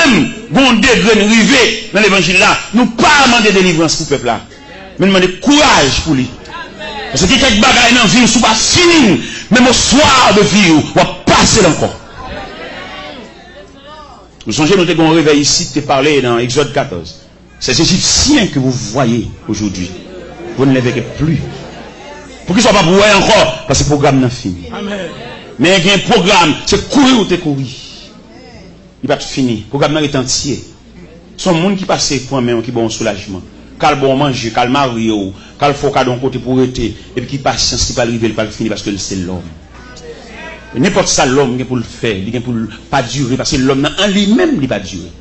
nous-mêmes, bon degré nous river dans l'évangile là, nous pas demander délivrance pour le peuple là. Mais nous demander courage pour lui. Parce que quelques bagailles dans la vie, nous ne pas fini, même au soir de vie, on va passer encore. Vous songez, nous avons un réveil ici, tu parlé dans Exode 14. Ces Égyptiens que vous voyez aujourd'hui, vous ne les verrez plus. Pour qu'ils ne soient pas pour vous encore, parce que le programme n'est fini. Amen. Mais il y a un programme, c'est courir ou te courir. Il va être fini. Le programme est entier. Ce sont les gens qui passent pour un qui ont un soulagement. Quand bon manger, quand marié, quand il faut d'un côté pour être, et puis qui patience, qui va arriver, il va finir parce que c'est l'homme. N'importe ça, l'homme, il pour le faire, il pour pas durer, parce que l'homme en lui-même, il va durer.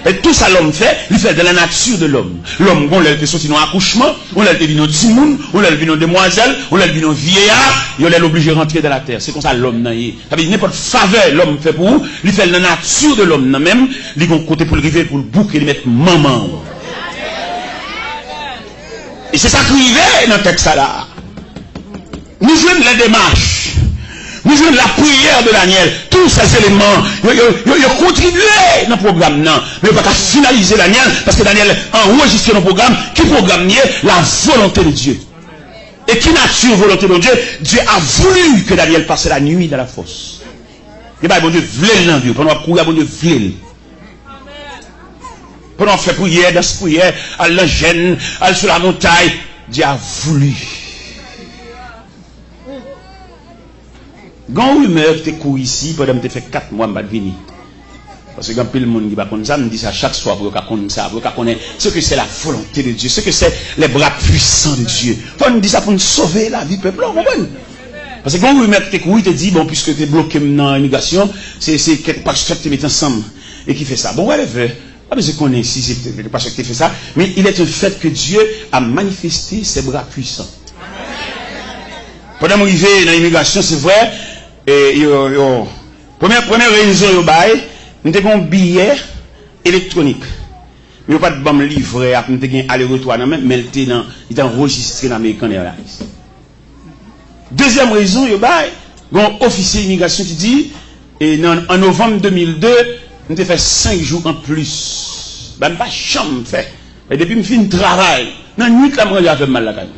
Et tout ça, l'homme fait, il fait de la nature de l'homme. L'homme, on l'a sorti dans l'accouchement, on l'a vu dans Timoun, on l'a vu dans demoiselle, on l'a vu dans vieillard, il l'a obligé de rentrer dans la terre. C'est comme ça l'homme n'a y. Ça veut dire n'importe faveur l'homme fait pour vous, il fait de la nature de l'homme même, il a un côté pour le river, pour le bouc et le mettre maman. Et c'est ça qui arrive dans le texte là. Nous jouons la démarche. Nous jouons la prière de Daniel. Tous ces éléments, ils ont contribué dans le programme. Non. Mais on ne va pas finaliser Daniel parce que Daniel a enregistré dans le programme qui programme la volonté de Dieu. Et qui nature volonté de Dieu? Dieu a voulu que Daniel passe la nuit dans la fosse. Et bien, bon Dieu voulait l'enduire. Pendant qu'on courir, bon Dieu voulait. Pendant qu'on fait prière, dans ce prière, à la gêne, à sur la montagne, Dieu a voulu. Quand rumeur qui te court ici, pendant que tu fait 4 mois, je vais venir. Parce que quand le monde qui va comme ça, me dit ça chaque soir, pour qu'on ça, pour qu'on connaisse ce que c'est la volonté de Dieu, ce que c'est les bras puissants de Dieu. Faut nous dire ça pour nous sauver la vie du peuple. Parce que quand rumeur qui te court, il te dit, bon, puisque tu es bloqué dans l'immigration, c'est quelque part que tu mets ensemble et qui fait ça. Bon, ouais, pas besoin qu'on ait ici, c'est pas ce qui fait ça, mais il est un fait que Dieu a manifesté ses bras puissants. Pendant que je suis dans l'immigration, c'est vrai, première raison, nous avons un billet électronique. Mais nous n'avons pas de bon livret, nous avons un aller-retour, mais il est enregistré dans l'American Airlines. Deuxième raison, nous avons un officier d'immigration qui dit, en novembre 2002, nous avons fait 5 jours en plus. Je n'ai pas de chambre fait. Et depuis que je finis le travail, dans la nuit, je me fait mal la caille.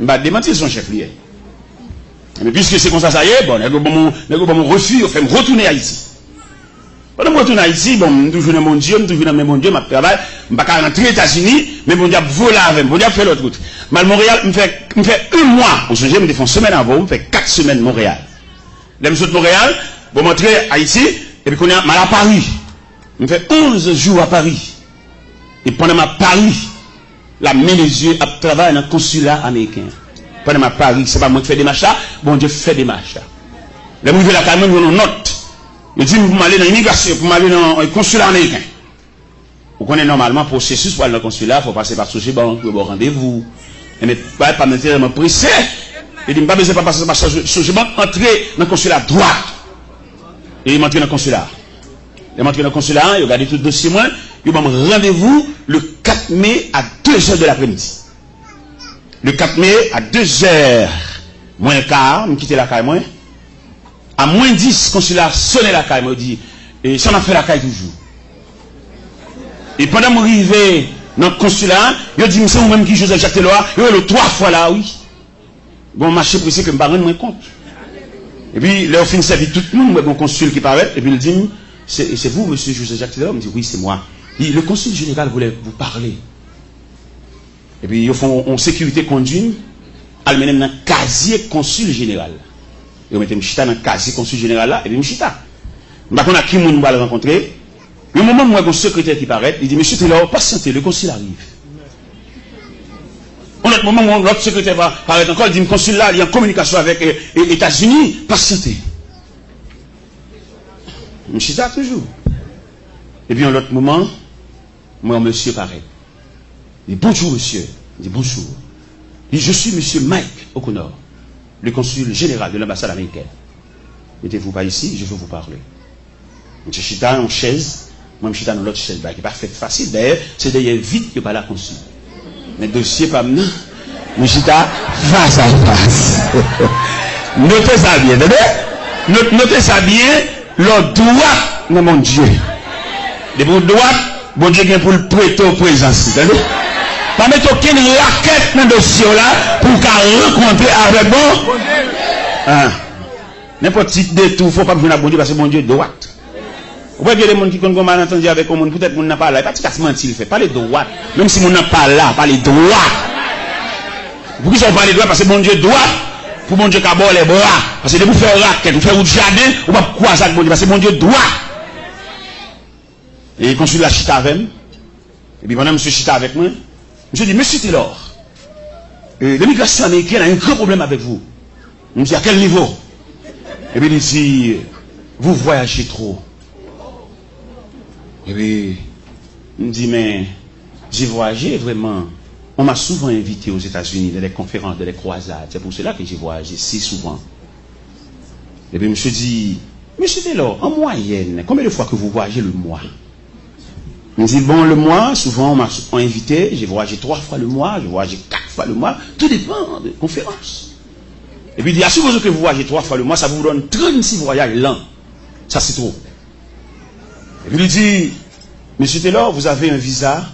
Je vais démentir son chef lié. Mais puisque c'est comme ça, ça y est, bon, je vais refus, je vais me retourner à Haïti. Pendant que je retourne à Haïti, bon, je suis toujours dans mon Dieu, je suis toujours dans mon Dieu, je travaille, je ne vais pas rentrer aux États-Unis, mais mon Dieu voler avec moi, mon Dieu fait l'autre route. Mal Montréal, je fais 1 mois, on se dit, je me fais une semaine avant, je fais 4 semaines Montréal. Là, je suis de Montréal, je vais rentrer à Haïti, et puis qu'on est mal à Paris. Je fais 11 jours à Paris. Et pendant ma Paris, la main des yeux a travaillé dans le consulat américain. Pendant ma Paris, c'est pas moi qui fais des machins, bon Dieu fait des machins. Là, je vais la caméra, je note. Je dis, pour m'aller dans l'immigration, pour m'aller dans le consulat américain. Vous connaissez normalement le processus pour aller dans le consulat, il faut passer par Sochi Bank, pour avoir rendez-vous. Mais pas nécessairement pressé. Il dit, pas besoin de passer par Sochi Bank, entrer dans le consulat droit. Et il m'entre dans le consulat. Il m'entre dans le consulat, il regarde tout le dossier, il m'a rendez-vous le 4 mai à 2h de l'après-midi. Le 4 mai à 2h moins le quart, je quitte la caille, moi. À moins 10, consulat sonne la caille, me dit, et ça m'a fait la caille toujours. Et pendant que je arrive dans le consulat, je dis, c'est moi-même qui Joseph Jacques Teloa, je le 3 fois là, oui. Bon, marché pressé que je ne me rends pas compte. Et puis, là, on finit servir tout le monde, mon consul qui paraît, et puis il dit, c'est vous, monsieur Joseph Jacques Teloa? Il me dit, oui, c'est moi. Le consul général voulait vous parler. Et puis, ils font en sécurité conduite, ils mettent dans le casier consul général. Ils mettent Mchita dans le casier consul général là, et puis Mchita. Je ne sais pas qui on va le rencontrer. Mais au moment où un secrétaire qui paraît, il dit, monsieur Taylor, patientez, le consul arrive. Au autre moment où l'autre secrétaire va paraître encore, il dit, le consul là, il est en communication avec les États-Unis, patientez. Mchita toujours. Et puis, à l'autre moment, moi, monsieur paraît. Il dit, bonjour, monsieur. Il dit, bonjour. Il dit, je suis monsieur Mike O'Connor, le consul général de l'ambassade américaine. Mettez-vous pas ici, je veux vous parler. Je suis dans une chaise, moi, je suis dans l'autre chaise, qui n'est pas fait facile. D'ailleurs, c'est d'ailleurs vite que pas la consul. Mais dossier pas maintenant, je suis face à face. Notez ça bien, notez ça bien, le droit de mon Dieu. De pour droite, bon Dieu vient pour le prêter au présence. Pas mettre aucune raquette dans le dossier là pour qu'elle rencontre avec bon. Ah. N'importe qui détour, faut pas que je ne bon Dieu parce que bon Dieu est droite. Vous voyez des gens qui ont malentendu avec un monde, peut-être qu'on n'a pas là, pas de casse mentir, fait pas les droits. Même si on n'a pas là, pas les droits. Pour qui sont pas les droits parce que bon Dieu est droit, pour bon Dieu qui les bras. Parce que de vous faire raquette, vous faire route jardin, ou pas quoi ça bon Dieu parce que bon Dieu est droit. Et il consulte la chita avec moi. Et puis pendant monsieur chita avec moi, monsieur dit, monsieur Taylor, l'immigration américaine a un grand problème avec vous. Je me dis, à quel niveau? Et puis il dit, vous voyagez trop. Et puis, il me dit, mais j'ai voyagé vraiment. On m'a souvent invité aux États-Unis dans des conférences, dans des croisades. C'est pour cela que j'ai voyagé si souvent. Et puis, monsieur dit, monsieur Taylor, en moyenne, combien de fois que vous voyagez le mois? Il me dit, bon, le mois, souvent, on m'a invité, j'ai voyagé 3 fois le mois, j'ai voyagé 4 fois le mois, tout dépend des conférences. Et puis, il dit, à supposer que vous voyagez 3 fois le mois, ça vous donne 36 voyages l'an. Ça, c'est trop. Et puis, il dit, monsieur Taylor, vous avez un visa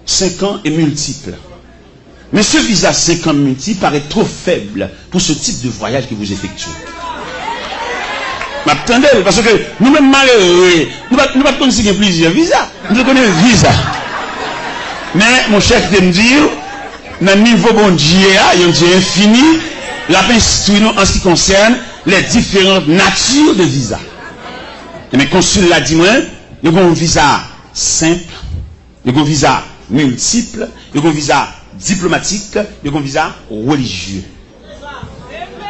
5 ans et multiple. Mais ce visa 5 ans multiple paraît trop faible pour ce type de voyage que vous effectuez. M'attendez, parce que nous-mêmes malheureux, nous ne pas connaître plusieurs visas. Nous connaissons un visa. Mais mon chef de me dire, dans le niveau bon Dieu, il y a un Dieu infini, la instruit nous en ce qui concerne les différentes natures de visa. Et mes consuls l'a dit moi, il y a un visa simple, il y a un visa multiple, il y a un visa diplomatique, il y a un visa religieux.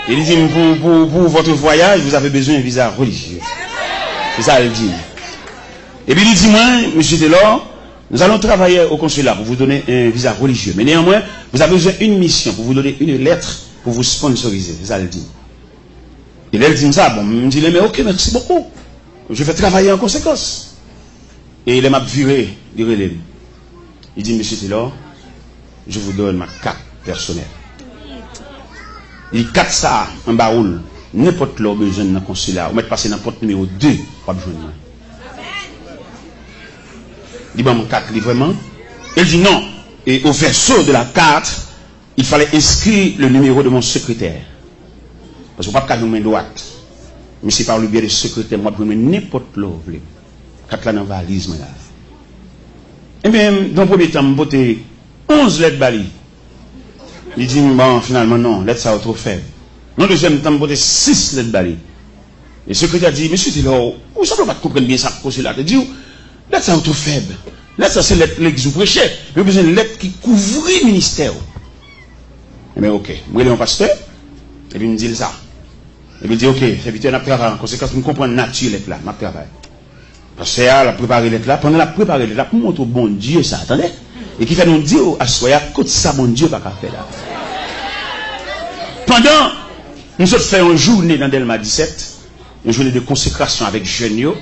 Il dit, pour votre voyage, vous avez besoin d'un visa religieux. C'est ça, il dit. Et puis il dit, moi, monsieur Taylor, nous allons travailler au consulat pour vous donner un visa religieux. Mais néanmoins, vous avez besoin d'une mission pour vous donner une lettre pour vous sponsoriser. C'est ça, il dit. Et là, il dit ça, bon, il me dit, mais ok, merci beaucoup. Je vais travailler en conséquence. Et il m'a viré, il relève. Il dit, monsieur Taylor, je vous donne ma carte personnelle. Il carte ça en baoul. N'importe l'heure besoin dans le consulat. Vous mettez passer dans le porte numéro 2 pour besoin. Il dit, bon, mon carte, vraiment. Il dit non. Et au verso de la carte, il fallait inscrire le numéro de mon secrétaire. Parce que vous ne pouvez pas nous mettre droite. Mais c'est par le biais du secrétaire, moi, je peux n'importe l'heure. Carte là dans la valise. Et bien, dans le premier temps, je vais 11 lettres bali. Il dit, bon, finalement, non, lettres ça trop faible. Dans le deuxième temps, je vais 6 lettres bali. Et le secrétaire dit, monsieur Taylor, vous ne savez pas comprendre bien ça, c'est là. Il dit, lettres ça trop faible. Lettres ça, c'est lettres que vous prêchez. J'ai besoin de lettres qui couvrent le ministère. Et bien, ok. Vous voyez mon pasteur? Et puis, il me dit ça. Et puis, il dit, ok, serviteur, on a préparé en conséquence, pour comprendre la nature, lettre là, ma travail. Parce que a préparé lettre là, pendant la préparé lettre là, pour montrer au bon Dieu ça, attendez? Et qui fait nous dire à soya, côté ça, bon Dieu, pas qu'à faire là. Pendant, nous avons fait une journée dans Delma 17, une journée de consécration avec jeunes,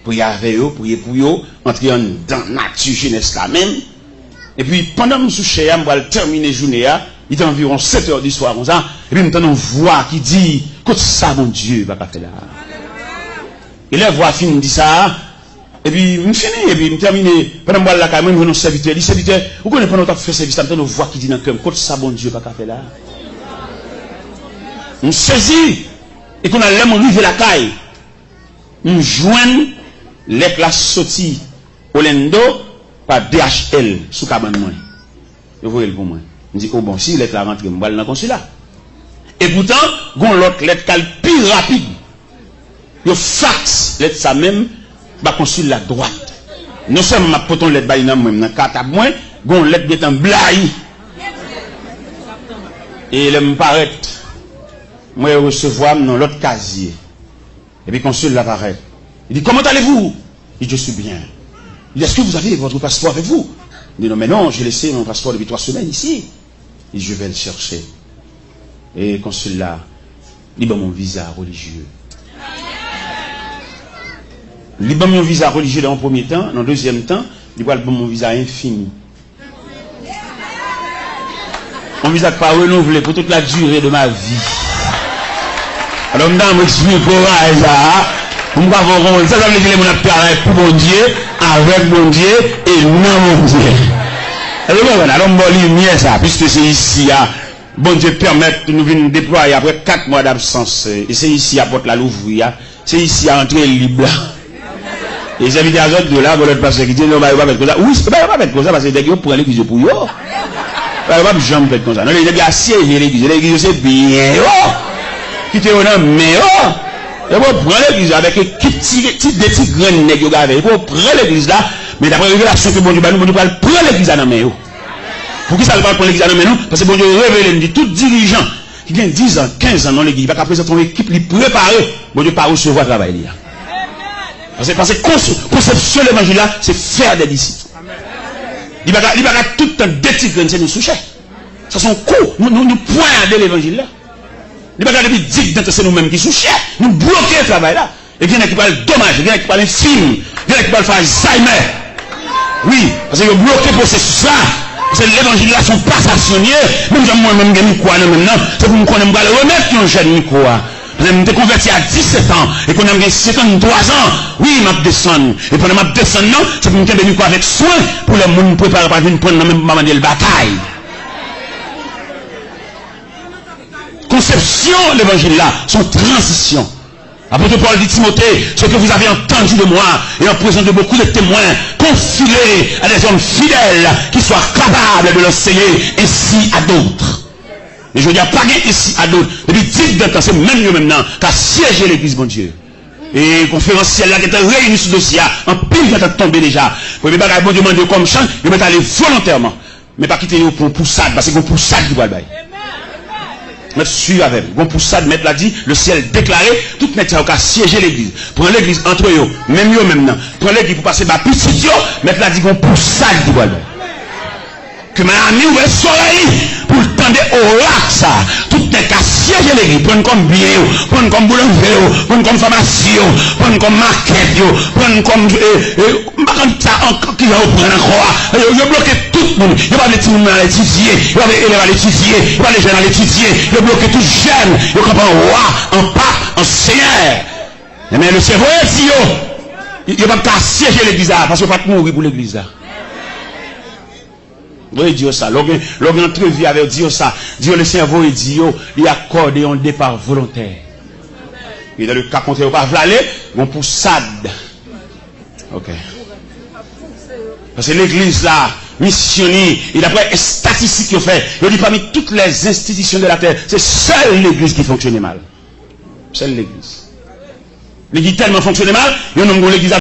prier avec eux, prier pour eux, entrer dans la nature jeunesse là même. Et puis, pendant que nous sommes nous allons terminer la journée, il est environ 7 heures du soir, comme ça, et puis nous avons une voix qui dit, côté ça, mon Dieu, pas qu'à faire là. Et la voix fine dit ça, et puis, je finis, et puis, je termine, pendant que je suis là, je suis un serviteur, le serviteur, vous connaissez pendant que je fais service, je une voix qui dit dans le cœur, côté ça, mon Dieu, pas qu'à faire là. On saisit, et qu'on a l'aime, on ouvre la caille, on joigne les classes sorties au Lendo par DHL sous cabane moi. Vous voyez pour moi. Je dis, oh bon, si lettre la rentre, je vais dans le consulat. Et pourtant, on l'autre lettre qui est plus rapide. Je fax lettre ça même, bah consulat droite. Non seulement ma poton lettre baïna même dans carte à moi, on lettre qui est en blaye. Et elle me paraît, moi je recevoir dans l'autre casier. Et puis consul l'apparaît. Il dit, comment allez-vous? Il dit, je suis bien. Il dit, est-ce que vous avez votre passeport avec vous? Il dit, non, mais non, j'ai laissé mon passeport depuis 3 semaines ici. Il dit, je vais le chercher. Et le consul là, il dit, mon visa religieux. Il dit, mon visa religieux dans le premier temps, dans le deuxième temps, il dit, mon visa infini. Mon visa pas renouvelé pour toute la durée de ma vie. Alors, madame, explique pour ça. On va voir ça, ça veut dire que mon travail pour mon Dieu. avec bon Dieu et non mon Dieu. Alors, on lumière ça, puisque c'est ici, bon Dieu permet de nous venir déployer après 4 mois d'absence. Et c'est ici à Porte la Louvre, c'est ici à entrer libre. Et les invités à autres de là, l'autre pasteur qui dit non, bah, il va pas mettre comme ça. Oui, il va pas mettre comme ça parce que dès qu'ils prennent l'église pour eux. Il va pas jamais faire comme ça. Non, les gars siégent l'église, c'est bien. Qui te honnête, mais il va prendre l'église avec des petits grains nègres. Il va prendre l'église là, mais d'après la révélation que bon Dieu va nous prendre l'église à la main. Pour qui ça ne va pas prendre l'église à la main? Parce que bon Dieu révèle, dit tout dirigeant qui gagne 10 ans, 15 ans dans l'église, il va présenter son équipe, il préparer. Bon Dieu pas recevoir le travail. Parce que conception de l'évangile là, c'est faire des disciples. Il va tout le temps détigrer, c'est nous soucher. Ça sont cours, nous poindre l'évangile là. Il va depuis dire que c'est nous-mêmes qui souchons, nous bloquer le travail là. Et il y en a qui parlent dommage, il y en a qui parlent film, il y en a qui parlent Alzheimer. Oui, parce que bloqué pour ce ça. Parce que l'évangile là sont pas stationniers. Même moi-même, je ne crois maintenant, c'est pour nous qu'on aime le remettre qui ont jeune micro. Je me converti à 17 ans et qu'on a 53 ans. Oui, je descends. Et pendant que je descends, c'est pour me faire avec soin pour le monde préparer pour venir prendre même moment de bataille. Conception de l'évangile là, son transition. Apôtre Paul dit Timothée, ce que vous avez entendu de moi et en présence de beaucoup de témoins, confie-le à des hommes fidèles qui soient capables de l'enseigner ainsi à d'autres. Et je dis pas ici à d'autres. Depuis 10 ans, c'est même mieux maintenant qu'à siéger l'église, bon Dieu. Et conférenciel là qui était réuni sur le dossier, en pile qui était tombé déjà. Pour les bagages, bon Dieu, demander comme chant, ils mettent aller volontairement. Mais pas quitter pour poussade, parce que c'est une poussade qui va le bail. Mettre suivre avec. Bon poussade, mettre l'a dit, le ciel déclaré, tout net qu'à siéger l'église. Prendre l'église entre eux, même eux maintenant. Prendre l'église pour passer par petit, mettre l'a dit, bon poussade qui va le bail. Que ma amie ou le soleil pour tendre au lac ça tout n'est qu'à siéger l'église prendre comme bien prendre comme boulangerie prendre comme pharmacie prendre comme market prendre comme ça qui va prendre encore il bloqué tout le monde il va les petits monde à l'étudier il va les élèves à l'étudier il va les jeunes à l'étudier il bloqué tout jeune il comprend roi en pape en seigneur mais le cerveau si il va pas siéger l'église parce qu'il va pas mourir pour l'église là. Oui, Dieu ça. L'homme entrevue avec Dieu ça. Dieu le cerveau et Dieu, il accorde un départ volontaire. Et dans le cas contraire, pas aller, on poussade. Ok. Parce que l'église là, missionnaire, il a pris statistique qu'il fait. Il dit parmi toutes les institutions de la terre, c'est seule l'église qui fonctionnait mal. Seule l'église. L'église tellement fonctionnait mal, il y a un homme l'église